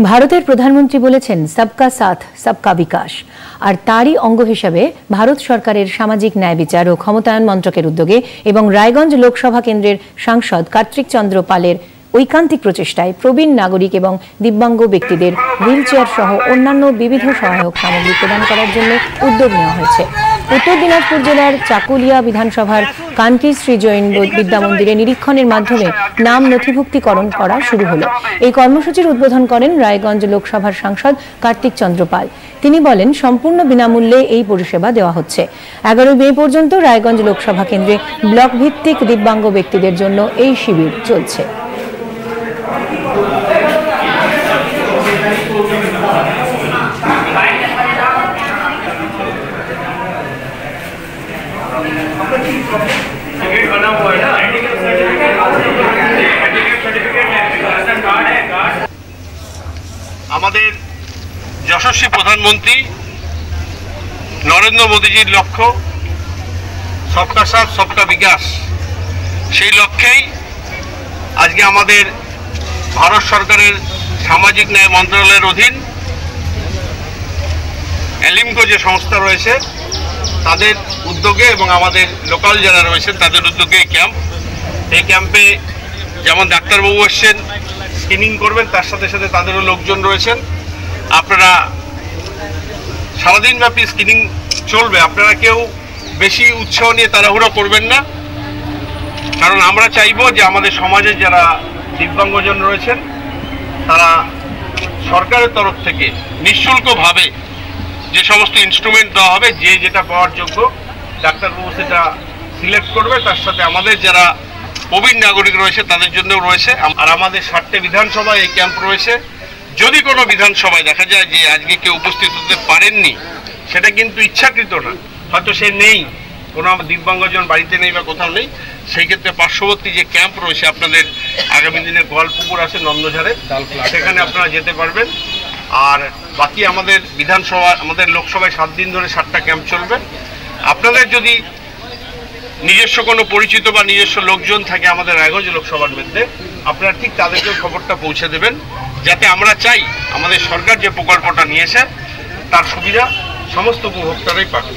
ভারতের প্রধানমন্ত্রী বলেছেন সবকা সাথ সবকা বিকাশ, আর তারই অঙ্গ হিসেবে ভারত সরকারের সামাজিক ন্যায় বিচার ও ক্ষমতায়ন মন্ত্রকের উদ্যোগে এবং রায়গঞ্জ লোকসভা কেন্দ্রের সাংসদ কার্তিক চন্দ্র পালের ঐকান্তিক প্রচেষ্টায় প্রবীণ নাগরিক এবং দিব্যাঙ্গ ব্যক্তিদের হুইলচেয়ার সহ অন্যান্য বিবিধ সহায়ক সামগ্রী প্রদান করার জন্য উদ্যোগ নেওয়া হয়েছে। উত্তর দিনাজপুর জেলার চাকুলিয়া বিধানসভার কানকি শ্রী জৈন বিদ্যা মন্দিরে নিরীক্ষণের মাধ্যমে নাম নথিভুক্তিকরণ করা শুরু হলো। এই কর্মসূচির উদ্বোধন করেন রায়গঞ্জ লোকসভার সাংসদ কার্তিক চন্দ্র পাল। তিনি বলেন, সম্পূর্ণ বিনামূল্যে এই পরিষেবা দেওয়া হচ্ছে। 11 মে পর্যন্ত রায়গঞ্জ লোকসভা কেন্দ্রে ব্লক ভিত্তিক দিব্যাঙ্গ ব্যক্তিদের জন্য এই শিবির চলছে। আমাদের যশস্বী প্রধানমন্ত্রী নরেন্দ্র মোদীজির লক্ষ্য সবকা সাথ সবকা বিকাশ, সেই লক্ষ্যেই আজকে আমাদের ভারত সরকারের সামাজিক ন্যায় মন্ত্রণালয়ের অধীন এলিমকো যে সংস্থা রয়েছে তাদের উদ্যোগে এবং আমাদের লোকাল যারা রয়েছেন তাদের উদ্যোগে এই ক্যাম্পে যেমন ডাক্তারবাবু এসছেন স্ক্রিনিং করবেন, তার সাথে সাথে তাদেরও লোকজন রয়েছেন। আপনারা সারাদিন ব্যাপী স্ক্রিনিং চলবে। আপনারা কেউ বেশি উৎসাহ নিয়ে তাড়াহুড়ো করবেন না, কারণ আমরা চাইবো যে আমাদের সমাজে যারা দিব্যাঙ্গজন রয়েছেন তারা সরকারের তরফ থেকে নিঃশুল্কভাবে যে সমস্ত ইনস্ট্রুমেন্ট দেওয়া হবে, যে যেটা পাওয়ার যোগ্য ডাক্তারবাবু সেটা সিলেক্ট করবে। তার সাথে আমাদের যারা প্রবীণ নাগরিক রয়েছে তাদের জন্যও রয়েছে। আর আমাদের 7টে বিধানসভায় এই ক্যাম্প রয়েছে। যদি কোনো বিধানসভায় দেখা যায় যে আজকে কেউ উপস্থিত হতে পারেননি, সেটা কিন্তু ইচ্ছাকৃত না, হয়তো সে নেই, কোনো দিব্যাঙ্গজন বাড়িতে নেই বা কোথাও নেই, সেই ক্ষেত্রে পার্শ্ববর্তী যে ক্যাম্প রয়েছে আপনাদের আগামী দিনে গোয়ালপুকুর আছে নন্দঝাড়ে, সেখানে আপনারা যেতে পারবেন। আর বাকি আমাদের বিধানসভা আমাদের লোকসভায় 7 দিন ধরে 7টা ক্যাম্প চলবে। আপনাদের যদি নিজস্ব কোনো পরিচিত বা নিজস্ব লোকজন থাকে আমাদের রায়গঞ্জ লোকসভার মধ্যে, আপনারা ঠিক তাদেরকেও খবরটা পৌঁছে দেবেন, যাতে আমরা চাই আমাদের সরকার যে প্রকল্পটা নিয়েছে তার সুবিধা সমস্ত উপভোক্তারাই পাবে।